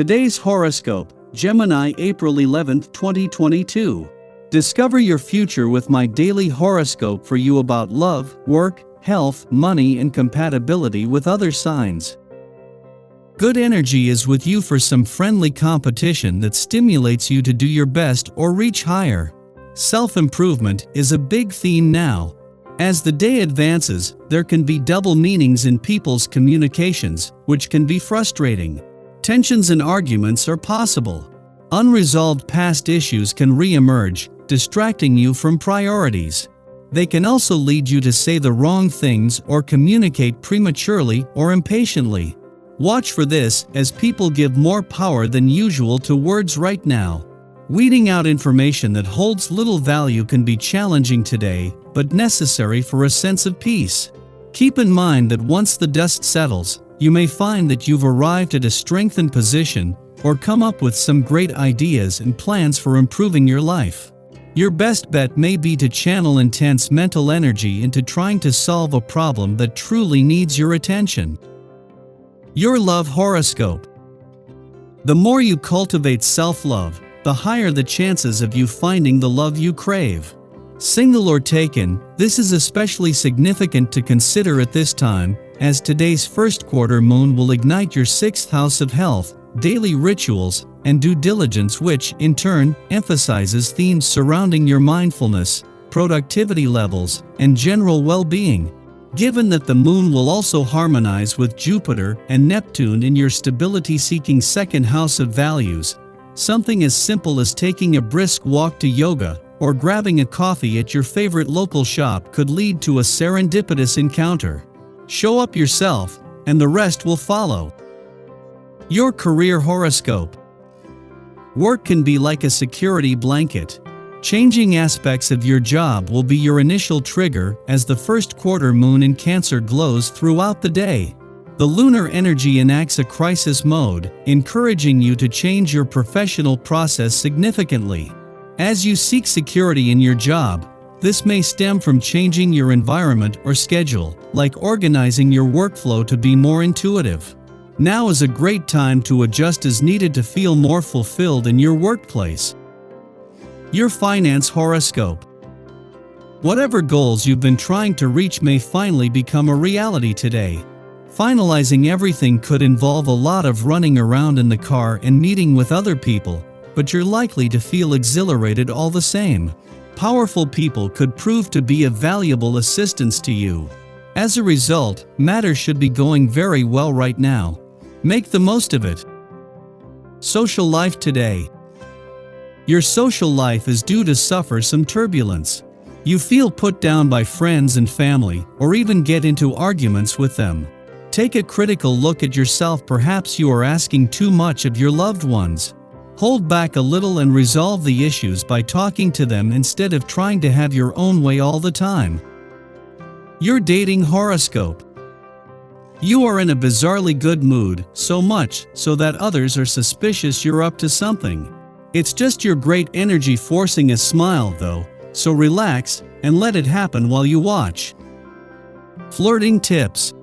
Today's horoscope, Gemini April 11, 2022. Discover your future with my daily horoscope for you about love, work, health, money and compatibility with other signs. Good energy is with you for some friendly competition that stimulates you to do your best or reach higher. Self-improvement is a big theme now. As the day advances, there can be double meanings in people's communications, which can be frustrating. Tensions and arguments are possible. Unresolved past issues can re-emerge, distracting you from priorities. They can also lead you to say the wrong things or communicate prematurely or impatiently. Watch for this, as people give more power than usual to words right now. Weeding out information that holds little value can be challenging today, but necessary for a sense of peace. Keep in mind that once the dust settles, you may find that you've arrived at a strengthened position or come up with some great ideas and plans for improving your life. Your best bet may be to channel intense mental energy into trying to solve a problem that truly needs your attention. Your love horoscope. The more you cultivate self-love, the higher the chances of you finding the love you crave. Single or taken, this is especially significant to consider at this time, as today's first quarter moon will ignite your 6th house of health, daily rituals, and due diligence, which, in turn, emphasizes themes surrounding your mindfulness, productivity levels, and general well-being. Given that the moon will also harmonize with Jupiter and Neptune in your stability-seeking 2nd house of values, something as simple as taking a brisk walk to yoga or grabbing a coffee at your favorite local shop could lead to a serendipitous encounter. Show up yourself, and the rest will follow. Your career horoscope. Work can be like a security blanket. Changing aspects of your job will be your initial trigger as the first quarter moon in Cancer glows throughout the day. The lunar energy enacts a crisis mode, encouraging you to change your professional process significantly. As you seek security in your job, this may stem from changing your environment or schedule, like organizing your workflow to be more intuitive. Now is a great time to adjust as needed to feel more fulfilled in your workplace. Your finance horoscope. Whatever goals you've been trying to reach may finally become a reality today. Finalizing everything could involve a lot of running around in the car and meeting with other people, but you're likely to feel exhilarated all the same. Powerful people could prove to be of valuable assistance to you. As a result, matters should be going very well right now. Make the most of it. Social life today. Your social life is due to suffer some turbulence. You feel put down by friends and family, or even get into arguments with them. Take a critical look at yourself. Perhaps you are asking too much of your loved ones. Hold back a little and resolve the issues by talking to them instead of trying to have your own way all the time. Your dating horoscope. You are in a bizarrely good mood, so much so that others are suspicious you're up to something. It's just your great energy forcing a smile though, so relax and let it happen while you watch. Flirting tips.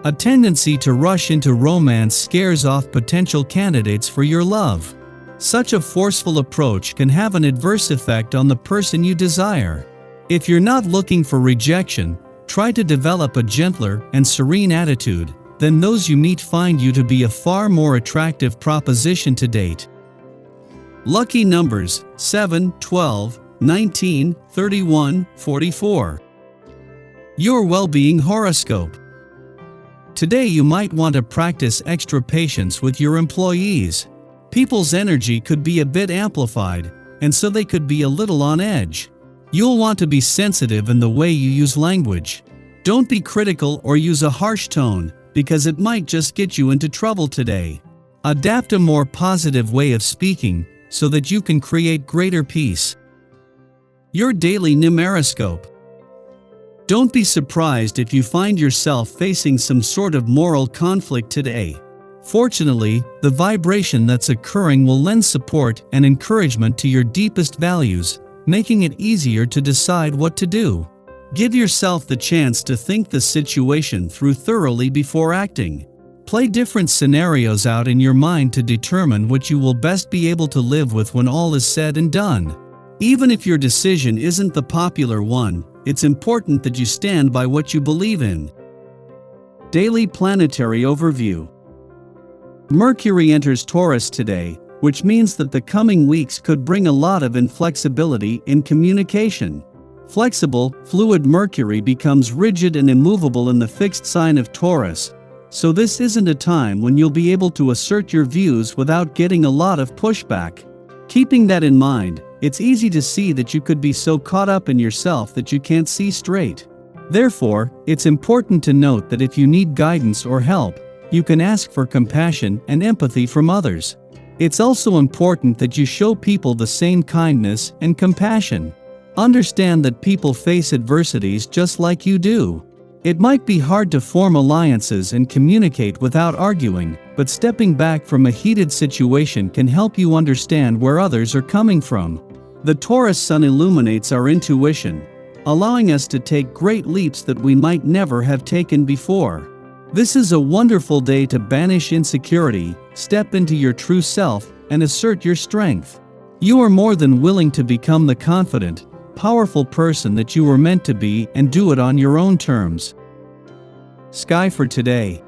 A tendency to rush into romance scares off potential candidates for your love. Such a forceful approach can have an adverse effect on the person you desire. If you're not looking for rejection, try to develop a gentler and serene attitude, then those you meet find you to be a far more attractive proposition to date. Lucky numbers 7, 12, 19, 31, 44. Your well-being horoscope. Today you might want to practice extra patience with your employees. People's energy could be a bit amplified, and so they could be a little on edge. You'll want to be sensitive in the way you use language. Don't be critical or use a harsh tone, because it might just get you into trouble today. Adapt a more positive way of speaking so that you can create greater peace. Your daily numeroscope. Don't be surprised if you find yourself facing some sort of moral conflict today. Fortunately, the vibration that's occurring will lend support and encouragement to your deepest values, making it easier to decide what to do. Give yourself the chance to think the situation through thoroughly before acting. Play different scenarios out in your mind to determine what you will best be able to live with when all is said and done. Even if your decision isn't the popular one, it's important that you stand by what you believe in. Daily Planetary Overview. Mercury enters Taurus today, which means that the coming weeks could bring a lot of inflexibility in communication. Flexible, fluid Mercury becomes rigid and immovable in the fixed sign of Taurus, so this isn't a time when you'll be able to assert your views without getting a lot of pushback. Keeping that in mind, it's easy to see that you could be so caught up in yourself that you can't see straight. Therefore, it's important to note that if you need guidance or help, you can ask for compassion and empathy from others. It's also important that you show people the same kindness and compassion. Understand that people face adversities just like you do. It might be hard to form alliances and communicate without arguing, but stepping back from a heated situation can help you understand where others are coming from. The Taurus sun illuminates our intuition, allowing us to take great leaps that we might never have taken before. This is a wonderful day to banish insecurity, step into your true self, and assert your strength. You are more than willing to become the confident, powerful person that you were meant to be and do it on your own terms. Sky for today.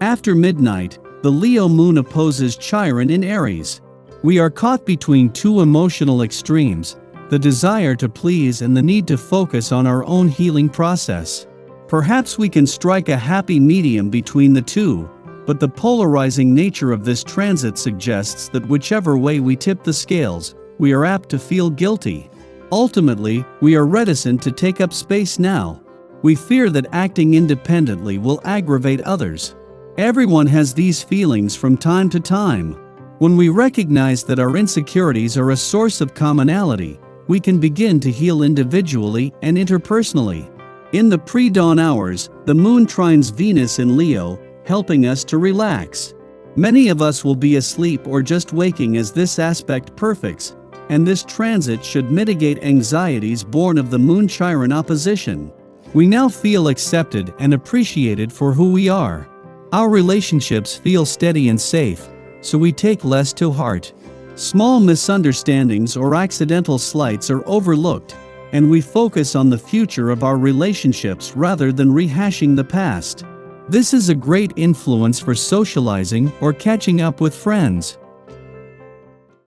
After midnight, the Leo moon opposes Chiron in Aries. We are caught between two emotional extremes, the desire to please and the need to focus on our own healing process. Perhaps we can strike a happy medium between the two, but the polarizing nature of this transit suggests that whichever way we tip the scales, we are apt to feel guilty. Ultimately, we are reticent to take up space now. We fear that acting independently will aggravate others. Everyone has these feelings from time to time. When we recognize that our insecurities are a source of commonality, we can begin to heal individually and interpersonally. In the pre-dawn hours, the moon trines Venus in Leo, helping us to relax. Many of us will be asleep or just waking as this aspect perfects, and this transit should mitigate anxieties born of the Moon-Chiron opposition. We now feel accepted and appreciated for who we are. Our relationships feel steady and safe, so we take less to heart. Small misunderstandings or accidental slights are overlooked, and we focus on the future of our relationships rather than rehashing the past. This is a great influence for socializing or catching up with friends.